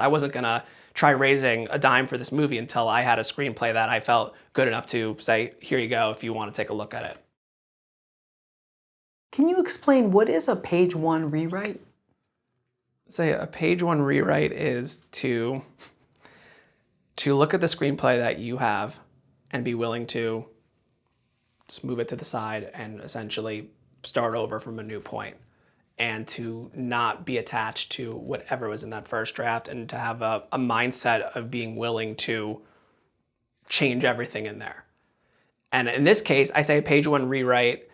I wasn't going to try raising a dime for this movie until I had a screenplay that I felt good enough to say, here you go, if you want to take a look at it. Can you explain what is a page one rewrite? Say a page one rewrite is to look at the screenplay that you have and be willing to just move it to the side and essentially start over from a new point, and to not be attached to whatever was in that first draft, and to have a mindset of being willing to change everything in there. And in this case, I say page one rewrite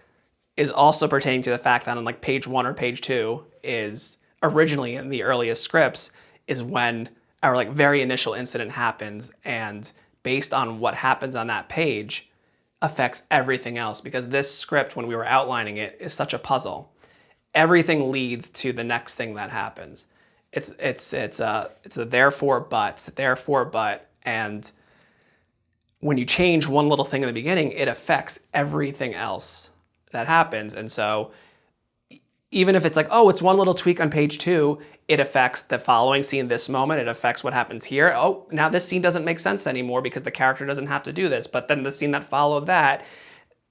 is also pertaining to the fact that on like page one or page two is originally in the earliest scripts is when our like very initial incident happens, and based on what happens on that page affects everything else, because this script, when we were outlining it, is such a puzzle. Everything leads to the next thing that happens. It's a therefore but, and when you change one little thing in the beginning, it affects everything else that happens. And so even if it's like, oh, it's one little tweak on page two, it affects the following scene, this moment, it affects what happens here. Oh, now this scene doesn't make sense anymore because the character doesn't have to do this. But then the scene that followed that,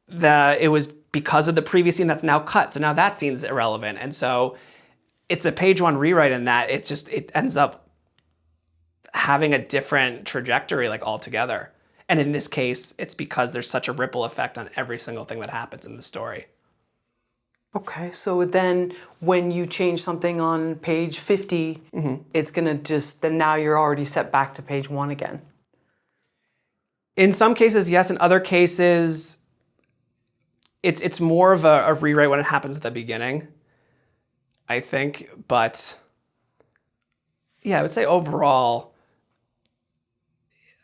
it was because of the previous scene that's now cut. So now that scene's irrelevant. And so it's a page one rewrite in that it ends up having a different trajectory like altogether. And in this case, it's because there's such a ripple effect on every single thing that happens in the story. Okay, so then when you change something on page 50, it's gonna then now you're already set back to page one again. In some cases, yes. In other cases, it's more of a rewrite when it happens at the beginning, I think. But yeah, I would say overall,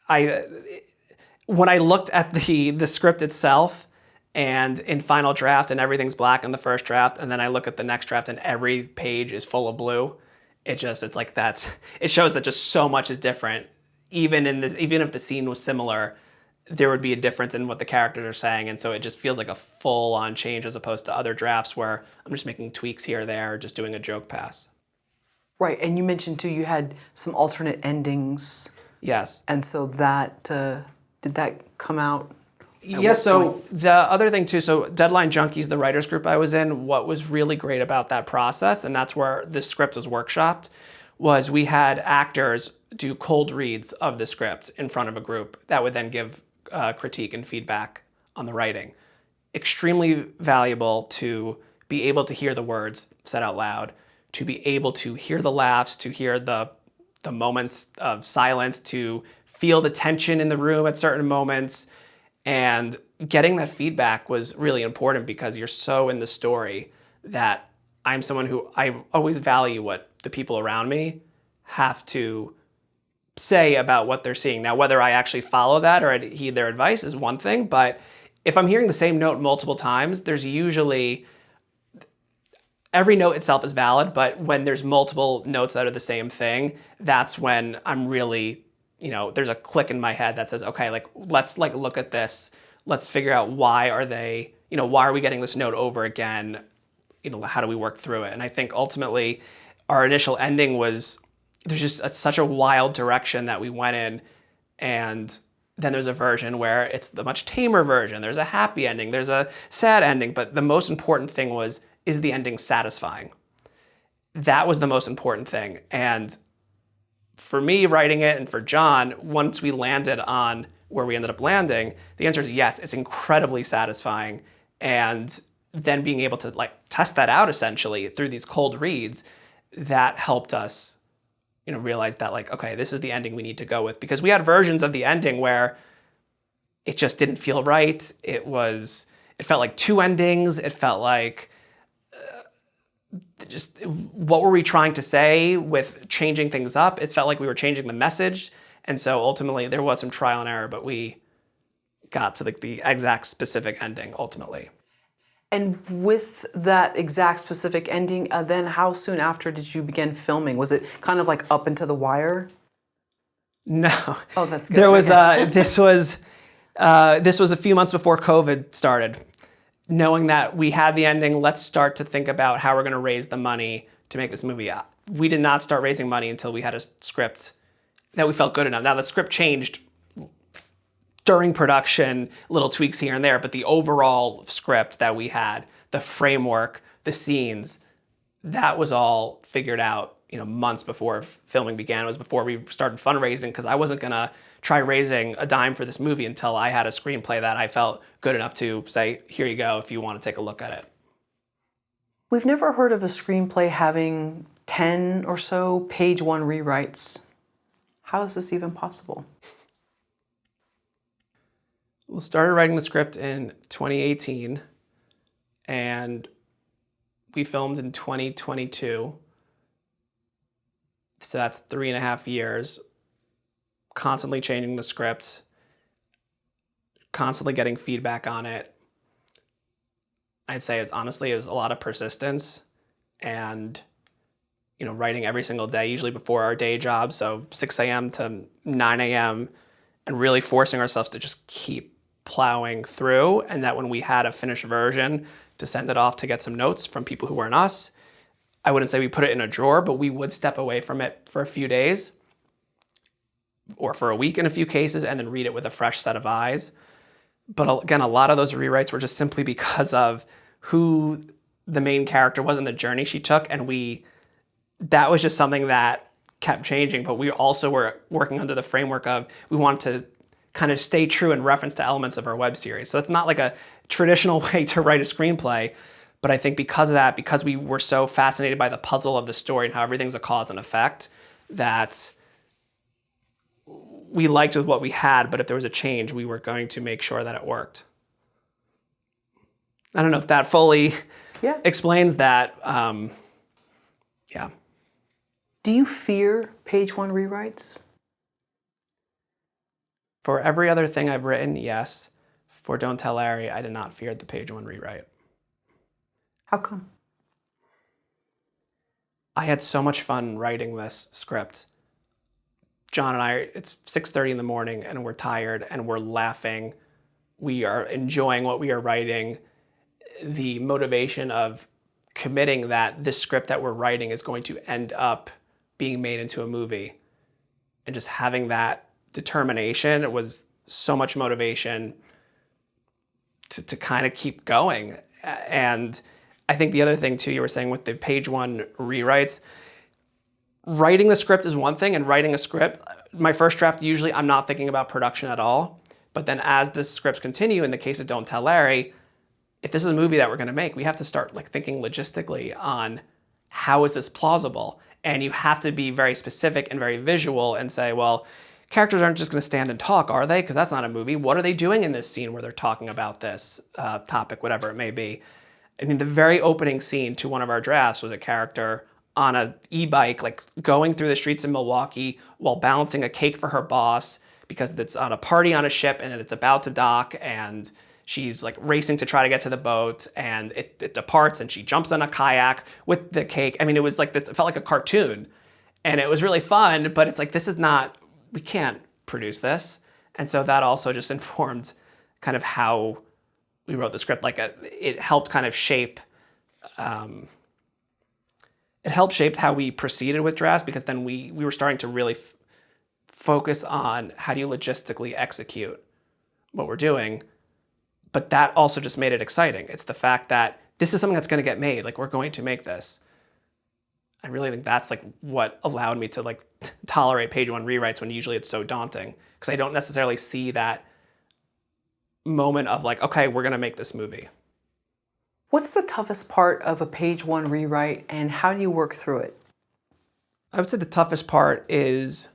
when I looked at the script itself, and in final draft and everything's black in the first draft, and then I look at the next draft and every page is full of blue, it shows that just so much is different. Even if the scene was similar, there would be a difference in what the characters are saying, and so it just feels like a full-on change as opposed to other drafts where I'm just making tweaks here or there, or just doing a joke pass. Right, and you mentioned too you had some alternate endings. Yes. And so that, did that come out? Yeah, so the other thing too, so Deadline Junkies, the writers group I was in, what was really great about that process, and that's where the script was workshopped, was we had actors do cold reads of the script in front of a group that would then give critique and feedback on the writing. Extremely valuable to be able to hear the words said out loud, to be able to hear the laughs, to hear the moments of silence, to feel the tension in the room at certain moments. And getting that feedback was really important because you're so in the story that I'm someone who I always value what the people around me have to say about what they're seeing. Now, whether I actually follow that or heed their advice is one thing, but if I'm hearing the same note multiple times, there's usually, every note itself is valid, but when there's multiple notes that are the same thing, that's when I'm really, there's a click in my head that says, okay, let's look at this. Let's figure out why are we getting this note over again? How do we work through it? And I think ultimately our initial ending was, there's just such a wild direction that we went in. And then there's a version where it's the much tamer version. There's a happy ending, there's a sad ending. But the most important thing is the ending satisfying? That was the most important thing. And for me writing it, and for John, once we landed on where we ended up landing, the answer is yes, it's incredibly satisfying. And then being able to test that out essentially through these cold reads, that helped us, realize that okay, this is the ending we need to go with. Because we had versions of the ending where it just didn't feel right. It felt like two endings. It felt like just what were we trying to say with changing things up? It felt like we were changing the message. And so ultimately there was some trial and error, but we got to the exact specific ending ultimately. And with that exact specific ending, then how soon after did you begin filming? Was it kind of up into the wire? No. Oh, that's good. There was this was a few months before COVID started. Knowing that we had the ending, let's start to think about how we're going to raise the money to make this movie we did not start raising money until we had a script that we felt good enough. Now the script changed during production, little tweaks here and there, but the overall script that we had, the framework, the scenes, that was all figured out, months before filming began. It was before we started fundraising, because I wasn't gonna try raising a dime for this movie until I had a screenplay that I felt good enough to say, here you go, if you want to take a look at it. We've never heard of a screenplay having 10 or so page one rewrites. How is this even possible? We started writing the script in 2018, and we filmed in 2022. So that's 3.5 years, constantly changing the script, constantly getting feedback on it. I'd say honestly, it was a lot of persistence and, writing every single day, usually before our day job. So 6 a.m. to 9 a.m. and really forcing ourselves to just keep plowing through. And that when we had a finished version, to send it off to get some notes from people who weren't us. I wouldn't say we put it in a drawer, but we would step away from it for a few days or for a week in a few cases, and then read it with a fresh set of eyes. But again, a lot of those rewrites were just simply because of who the main character was and the journey she took. And that was just something that kept changing, but we also were working under the framework of, we wanted to kind of stay true in reference to elements of our web series. So it's not like a traditional way to write a screenplay, but I think because of that, because we were so fascinated by the puzzle of the story and how everything's a cause and effect, that we liked with what we had, but if there was a change, we were going to make sure that it worked. I don't know if that fully explains that. Yeah. Do you fear page one rewrites? For every other thing I've written, yes. For Don't Tell Larry, I did not fear the page one rewrite. How come? I had so much fun writing this script. John and I, it's 6:30 in the morning and we're tired and we're laughing. We are enjoying what we are writing. The motivation of committing that this script that we're writing is going to end up being made into a movie, and just having that determination, it was so much motivation to kind of keep going. And I think the other thing too, you were saying with the page one rewrites, writing the script is one thing, and writing a script, my first draft, usually I'm not thinking about production at all. But then as the scripts continue, in the case of Don't Tell Larry, if this is a movie that we're gonna make, we have to start thinking logistically on how is this plausible? And you have to be very specific and very visual and say, well, characters aren't just gonna stand and talk, are they? Because that's not a movie. What are they doing in this scene where they're talking about this topic, whatever it may be? I mean, the very opening scene to one of our drafts was a character on an e-bike, going through the streets of Milwaukee while balancing a cake for her boss because it's on a party on a ship and it's about to dock, and she's racing to try to get to the boat, and it departs and she jumps on a kayak with the cake. I mean, it was this, it felt like a cartoon, and it was really fun, but it's this is not, we can't produce this. And so that also just informed kind of how we wrote the script. It helped kind of shape, it helped shape how we proceeded with drafts, because then we were starting to really focus on how do you logistically execute what we're doing. But that also just made it exciting. It's the fact that this is something that's going to get made. We're going to make this. I really think that's what allowed me to tolerate page one rewrites when usually it's so daunting, because I don't necessarily see that moment of okay, we're going to make this movie. What's the toughest part of a page one rewrite, and how do you work through it? I would say the toughest part is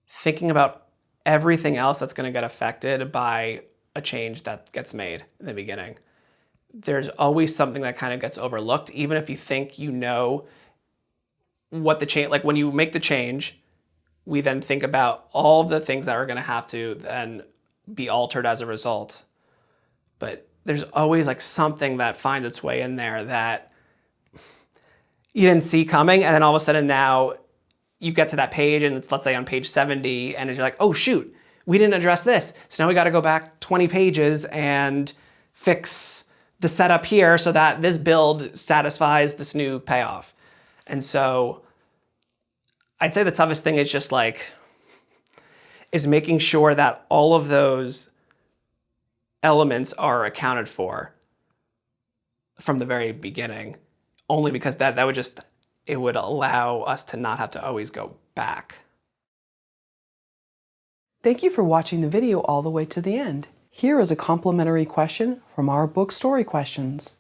thinking about everything else that's going to get affected by a change that gets made in the beginning. There's always something that kind of gets overlooked, even if you think you know what the change, when you make the change, we then think about all the things that are going to have to then be altered as a result. But there's always something that finds its way in there that you didn't see coming, and then all of a sudden now you get to that page and it's, let's say, on page 70, and you're oh shoot, we didn't address this. So now we got to go back 20 pages and fix the setup here so that this build satisfies this new payoff. And so I'd say the toughest thing is just like, is making sure that all of those elements are accounted for from the very beginning, only because that would just, it would allow us to not have to always go back. Thank you for watching the video all the way to the end. Here is a complimentary question from our book Story Questions.